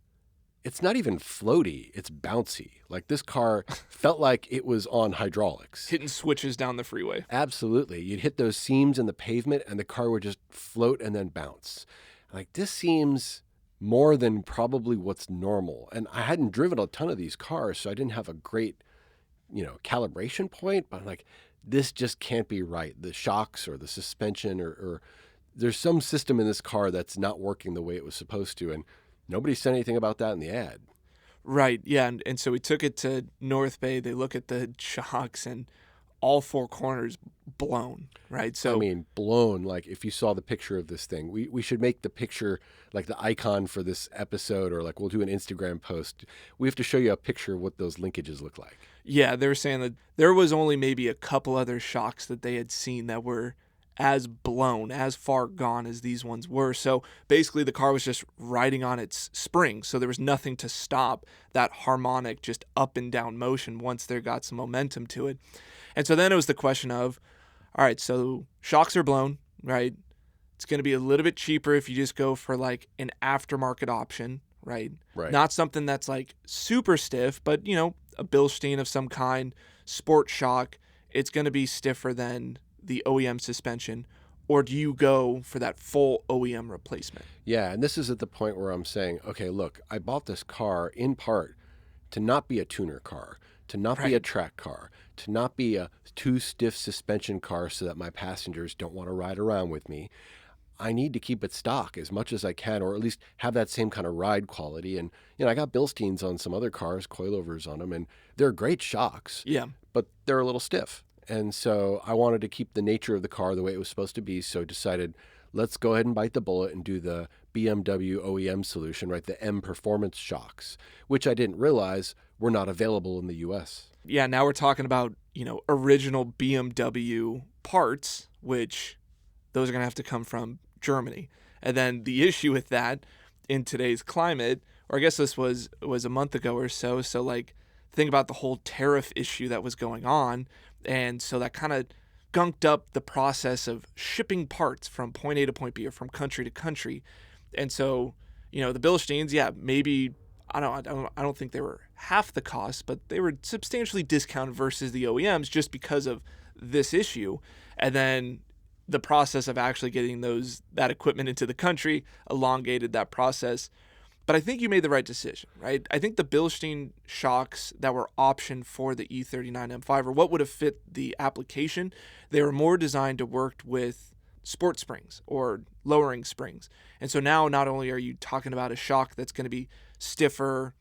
it's not even floaty, it's bouncy. Like this car felt like it was on hydraulics. Hitting switches down the freeway. Absolutely. You'd hit those seams in the pavement and the car would just float and then bounce. Like this seems more than probably what's normal. And I hadn't driven a ton of these cars, so I didn't have a great, calibration point, but I'm like, this just can't be right. The shocks or the suspension or there's some system in this car that's not working the way it was supposed to. And nobody said anything about that in the ad. Right, yeah, and so we took it to North Bay. They look at the shocks, and all four corners blown, right? So I mean, blown. Like if you saw the picture of this thing, we should make the picture like the icon for this episode, or like we'll do an Instagram post. We have to show you a picture of what those linkages look like. yeah, they were saying that there was only maybe a couple other shocks that they had seen that were as blown, as far gone as these ones were. So basically the car was just riding on its springs. So there was nothing to stop that harmonic, just up and down motion once there got some momentum to it. And so then it was the question of, all right, so shocks are blown, right? It's going to be a little bit cheaper if you just go for like an aftermarket option, right? Right. Not something that's like super stiff, but a Bilstein of some kind, sport shock. It's going to be stiffer than the OEM suspension, or do you go for that full OEM replacement? Yeah, and this is at the point where I'm saying, okay, look, I bought this car in part to not be a tuner car, to not be a track car, to not be a too stiff suspension car so that my passengers don't want to ride around with me. I need to keep it stock as much as I can, or at least have that same kind of ride quality. And, I got Bilsteins on some other cars, coilovers on them, and they're great shocks. Yeah. But they're a little stiff. And so I wanted to keep the nature of the car the way it was supposed to be. So decided, let's go ahead and bite the bullet and do the BMW OEM solution, right? The M Performance shocks, which I didn't realize were not available in the US. Yeah, now we're talking about, original BMW parts, which those are going to have to come from Germany. And then the issue with that in today's climate, or I guess this was a month ago or so. So like think about the whole tariff issue that was going on. And so that kind of gunked up the process of shipping parts from point A to point B or from country to country. And so, the Bilsteins, yeah, maybe, I don't think they were half the cost, but they were substantially discounted versus the OEMs just because of this issue. And then the process of actually getting that equipment into the country elongated that process. But I think you made the right decision, right? I think the Bilstein shocks that were optioned for the E39 M5 or what would have fit the application, they were more designed to work with sport springs or lowering springs. And so now not only are you talking about a shock that's going to be stiffer,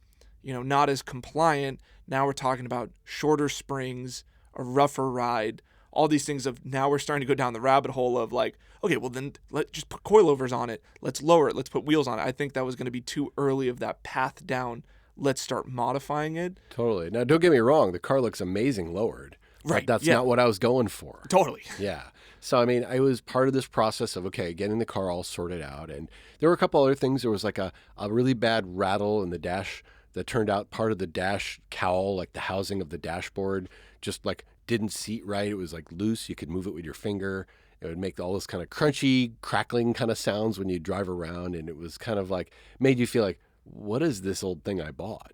not as compliant, now we're talking about shorter springs, a rougher ride, all these things of now we're starting to go down the rabbit hole of like, okay, well then let's just put coilovers on it. Let's lower it. Let's put wheels on it. I think that was going to be too early of that path down. Let's start modifying it. Totally. Now, don't get me wrong. The car looks amazing lowered. Right. But that's not what I was going for. Totally. Yeah. So, I mean, I was part of this process of, okay, getting the car all sorted out. And there were a couple other things. There was like a really bad rattle in the dash that turned out part of the dash cowl, like the housing of the dashboard, just like didn't seat right. It was like loose. You could move it with your finger. It would make all this kind of crunchy, crackling kind of sounds when you drive around. And it was kind of like, made you feel like, what is this old thing I bought?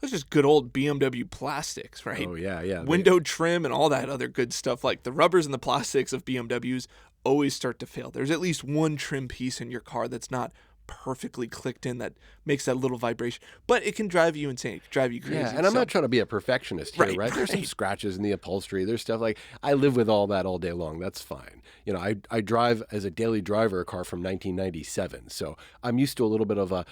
It's just good old BMW plastics, right? Oh, yeah, yeah. Window trim and all that other good stuff. Like the rubbers and the plastics of BMWs always start to fail. There's at least one trim piece in your car that's not perfectly clicked in that makes that little vibration, but it can drive you insane. It can drive you crazy. Yeah, and I'm not trying to be a perfectionist here, right? There's some scratches in the upholstery. There's stuff like I live with all that all day long. That's fine. I drive as a daily driver a car from 1997, so I'm used to a little bit of a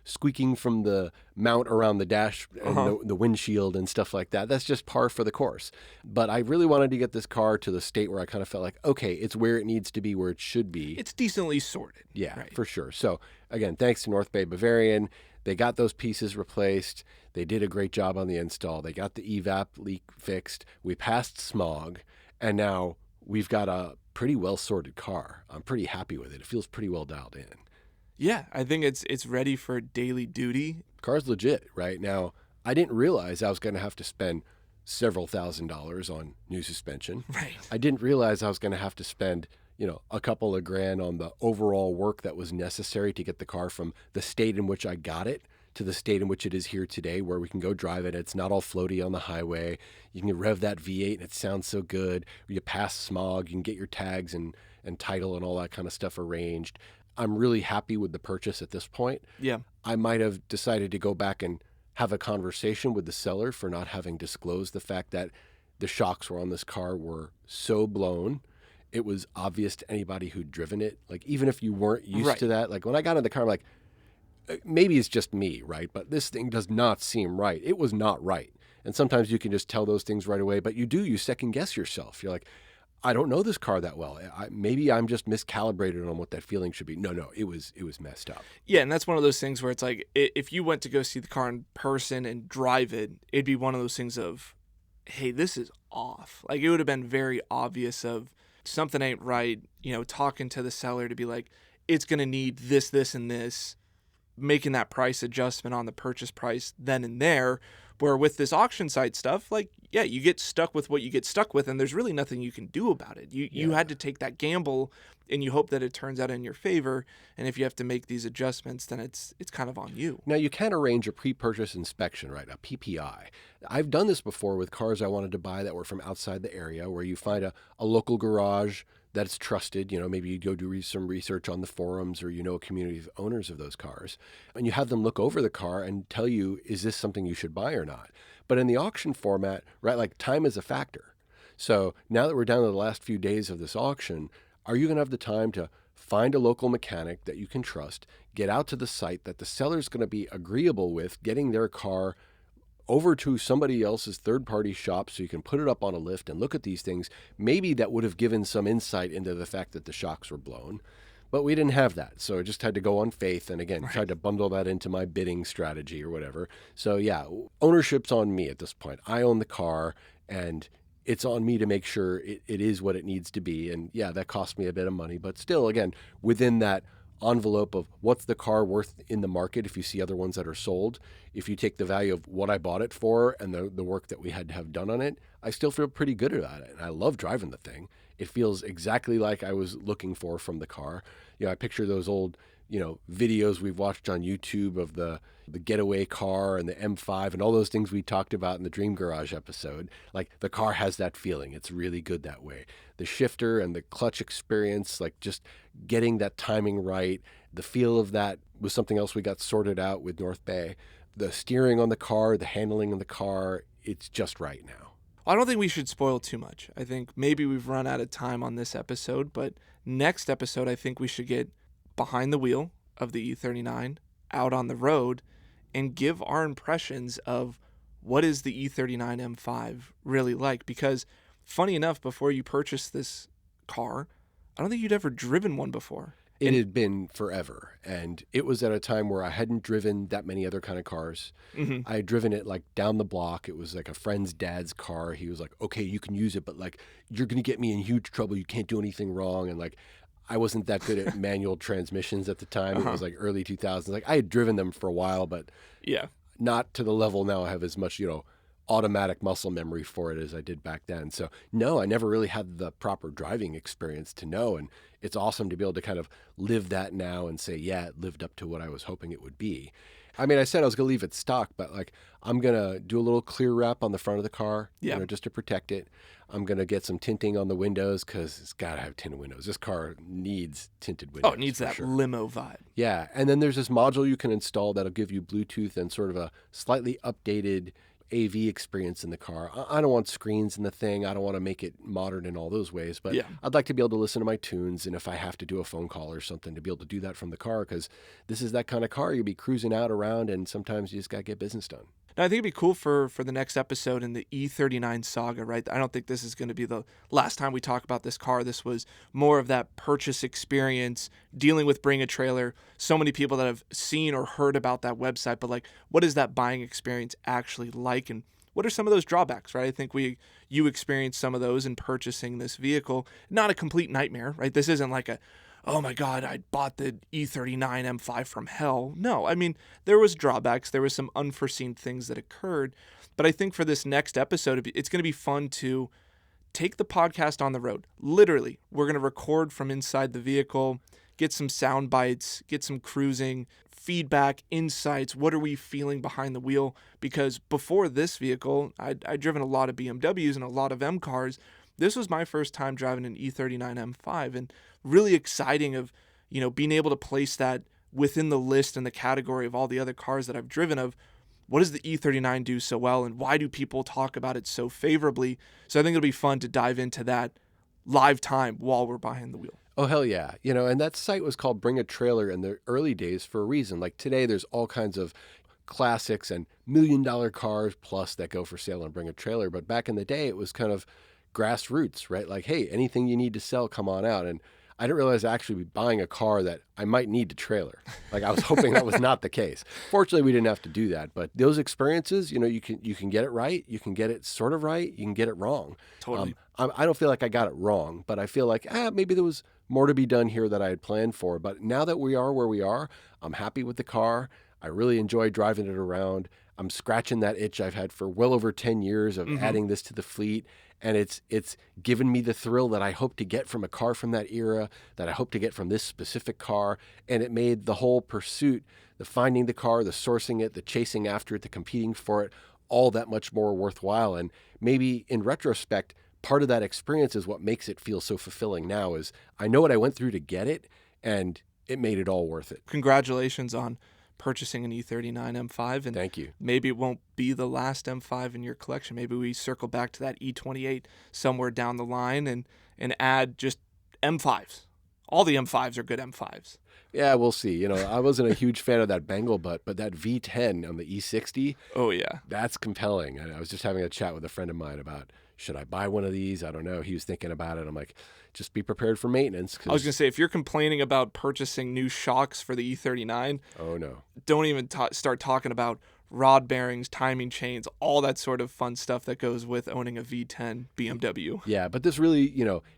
squeaking from the mount around the dash and the windshield and stuff like that. That's just par for the course. But I really wanted to get this car to the state where I kind of felt like, okay, it's where it needs to be, where it should be. It's decently sorted. Yeah, for sure. So again, thanks to North Bay Bavarian. They got those pieces replaced. They did a great job on the install. They got the evap leak fixed. We passed smog, and now we've got a pretty well sorted car. I'm pretty happy with it. It feels pretty well dialed in. Yeah, I think it's ready for daily duty. Car's legit right now. I didn't realize I was going to have to spend several $1,000s on new suspension. Right. I didn't realize I was going to have to spend a couple of grand on the overall work that was necessary to get the car from the state in which I got it to the state in which it is here today, where we can go drive it. It's not all floaty on the highway. You can rev that V8 and it sounds so good. You pass smog, you can get your tags and title and all that kind of stuff arranged. I'm really happy with the purchase at this point. Yeah. I might have decided to go back and have a conversation with the seller for not having disclosed the fact that the shocks were on this car were so blown. It was obvious to anybody who'd driven it. Like, even if you weren't used to that, like when I got in the car, I'm like, maybe it's just me, right? But this thing does not seem right. It was not right. And sometimes you can just tell those things right away, but you second guess yourself. You're like, I don't know this car that well. Maybe I'm just miscalibrated on what that feeling should be. No, it was messed up. Yeah, and that's one of those things where it's like, if you went to go see the car in person and drive it, it'd be one of those things of, hey, this is off. Like, it would have been very obvious of something ain't right, talking to the seller to be like, it's going to need this, this, and this, making that price adjustment on the purchase price then and there. Where with this auction site stuff, like, yeah, you get stuck with what you get stuck with, and there's really nothing you can do about it. You had to take that gamble, and you hope that it turns out in your favor. And if you have to make these adjustments, then it's kind of on you. Now, you can arrange a pre-purchase inspection, right? A PPI. I've done this before with cars I wanted to buy that were from outside the area, where you find a local garage that's trusted. Maybe you go do some research on the forums, or a community of owners of those cars, and you have them look over the car and tell you, is this something you should buy or not? But in the auction format, right, like, time is a factor. So now that we're down to the last few days of this auction, are you going to have the time to find a local mechanic that you can trust, get out to the site that the seller's going to be agreeable with getting their car over to somebody else's third-party shop so you can put it up on a lift and look at these things? Maybe that would have given some insight into the fact that the shocks were blown, but we didn't have that. So I just had to go on faith and, again, tried to bundle that into my bidding strategy or whatever. So, yeah, ownership's on me at this point. I own the car, and it's on me to make sure it is what it needs to be. And, yeah, that cost me a bit of money, but still, again, within that envelope of what's the car worth in the market if you see other ones that are sold. If you take the value of what I bought it for and the work that we had to have done on it, I still feel pretty good about it. And I love driving the thing. It feels exactly like I was looking for from the car. I picture those old, videos we've watched on YouTube of the getaway car and the M5 and all those things we talked about in the Dream Garage episode. Like, the car has that feeling. It's really good that way. The shifter and the clutch experience, like, just getting that timing right. The feel of that was something else we got sorted out with North Bay. The steering on the car, the handling of the car, it's just right now. I don't think we should spoil too much. I think maybe we've run out of time on this episode, but next episode, I think we should get behind the wheel of the E39, out on the road, and give our impressions of what is the E39 M5 really like. Because, funny enough, before you purchased this car, I don't think you'd ever driven one before. It had been forever, and it was at a time where I hadn't driven that many other kind of cars. Mm-hmm. I had driven it, like, down the block. It was like a friend's dad's car. He was like, okay, you can use it, but, like, you're going to get me in huge trouble. You can't do anything wrong. And, like, I wasn't that good at manual transmissions at the time. It was like early 2000s. Like, I had driven them for a while, but not to the level now I have as much, automatic muscle memory for it as I did back then. So no, I never really had the proper driving experience to know. And it's awesome to be able to kind of live that now and say, yeah, it lived up to what I was hoping it would be. I mean, I said I was going to leave it stock, but, like, I'm going to do a little clear wrap on the front of the car, just to protect it. I'm going to get some tinting on the windows because it's got to have tinted windows. This car needs tinted windows. Oh, it needs that limo vibe. Yeah. And then there's this module you can install that'll give you Bluetooth and sort of a slightly updated AV experience in the car. I don't want screens in the thing. I don't want to make it modern in all those ways, but I'd like to be able to listen to my tunes, and if I have to do a phone call or something, to be able to do that from the car, because this is that kind of car you'll be cruising out around, and sometimes you just got to get business done. Now, I think it'd be cool for the next episode in the E39 saga, right? I don't think this is going to be the last time we talk about this car. This was more of that purchase experience, dealing with Bring a Trailer. So many people that have seen or heard about that website, but, like, what is that buying experience actually like? And what are some of those drawbacks, right? I think you experienced some of those in purchasing this vehicle. Not a complete nightmare, right? This isn't like oh my God, I bought the E39 M5 from hell. No, I mean, there was drawbacks. There was some unforeseen things that occurred. But I think for this next episode, it's going to be fun to take the podcast on the road. Literally, we're going to record from inside the vehicle, get some sound bites, get some cruising feedback, insights. What are we feeling behind the wheel? Because before this vehicle, I'd driven a lot of BMWs and a lot of M cars. This was my first time driving an E39 M5, and really exciting of, being able to place that within the list and the category of all the other cars that I've driven of what does the E39 do so well, and why do people talk about it so favorably? So I think it'll be fun to dive into that live time while we're behind the wheel. Oh, hell yeah. And that site was called Bring a Trailer in the early days for a reason. Like today, there's all kinds of classics and $1 million cars plus that go for sale on Bring a Trailer. But back in the day, it was kind of grassroots, right? Like, hey, anything you need to sell, come on out. And I didn't realize I'd actually be buying a car that I might need to trailer. Like I was hoping that was not the case. Fortunately, we didn't have to do that. But those experiences, you can get it right, you can get it sort of right, you can get it wrong. Totally. I don't feel like I got it wrong, but I feel like maybe there was more to be done here that I had planned for. But now that we are where we are, I'm happy with the car. I really enjoy driving it around. I'm scratching that itch I've had for well over 10 years of adding this to the fleet. And it's given me the thrill that I hope to get from a car from that era, that I hope to get from this specific car. And it made the whole pursuit, the finding the car, the sourcing it, the chasing after it, the competing for it, all that much more worthwhile. And maybe in retrospect, part of that experience is what makes it feel so fulfilling now is I know what I went through to get it, and it made it all worth it. Congratulations on purchasing an E39 M5, and Thank you. maybe it won't be the last M5 in your collection. Maybe we circle back to that E28 somewhere down the line and add just M5s. All the M5s are good M5s. Yeah, we'll see. I wasn't a huge fan of that Bengal, but that V10 on the E60, Oh yeah, that's compelling. I was just having a chat with a friend of mine about, should I buy one of these? I don't know. He was thinking about it. I'm like, just be prepared for maintenance. I was going to say, if you're complaining about purchasing new shocks for the E39, oh no, don't even start talking about rod bearings, timing chains, all that sort of fun stuff that goes with owning a V10 BMW. Yeah, but this really,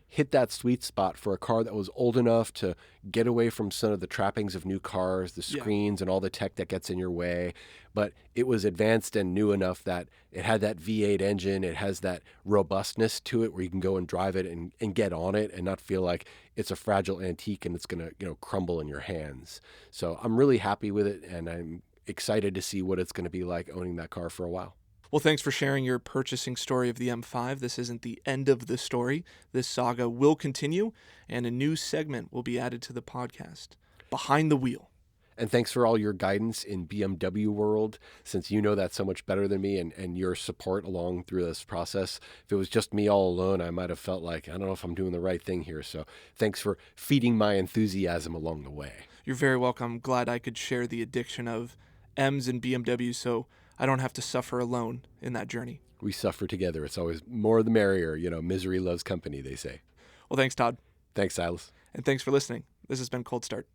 hit that sweet spot for a car that was old enough to get away from some of the trappings of new cars, the screens and all the tech that gets in your way. But it was advanced and new enough that it had that V8 engine. It has that robustness to it where you can go and drive it and get on it and not feel like it's a fragile antique and it's going to, crumble in your hands. So I'm really happy with it, and I'm excited to see what it's going to be like owning that car for a while. Well, thanks for sharing your purchasing story of the M5. This isn't the end of the story. This saga will continue, and a new segment will be added to the podcast, Behind the Wheel. And thanks for all your guidance in BMW world, since you know that so much better than me, and your support along through this process. If it was just me all alone, I might have felt like, I don't know if I'm doing the right thing here. So thanks for feeding my enthusiasm along the way. You're very welcome. I'm glad I could share the addiction of M's and BMWs so I don't have to suffer alone in that journey. We suffer together. It's always more the merrier. Misery loves company, they say. Well, thanks, Todd. Thanks, Silas. And thanks for listening. This has been Cold Start.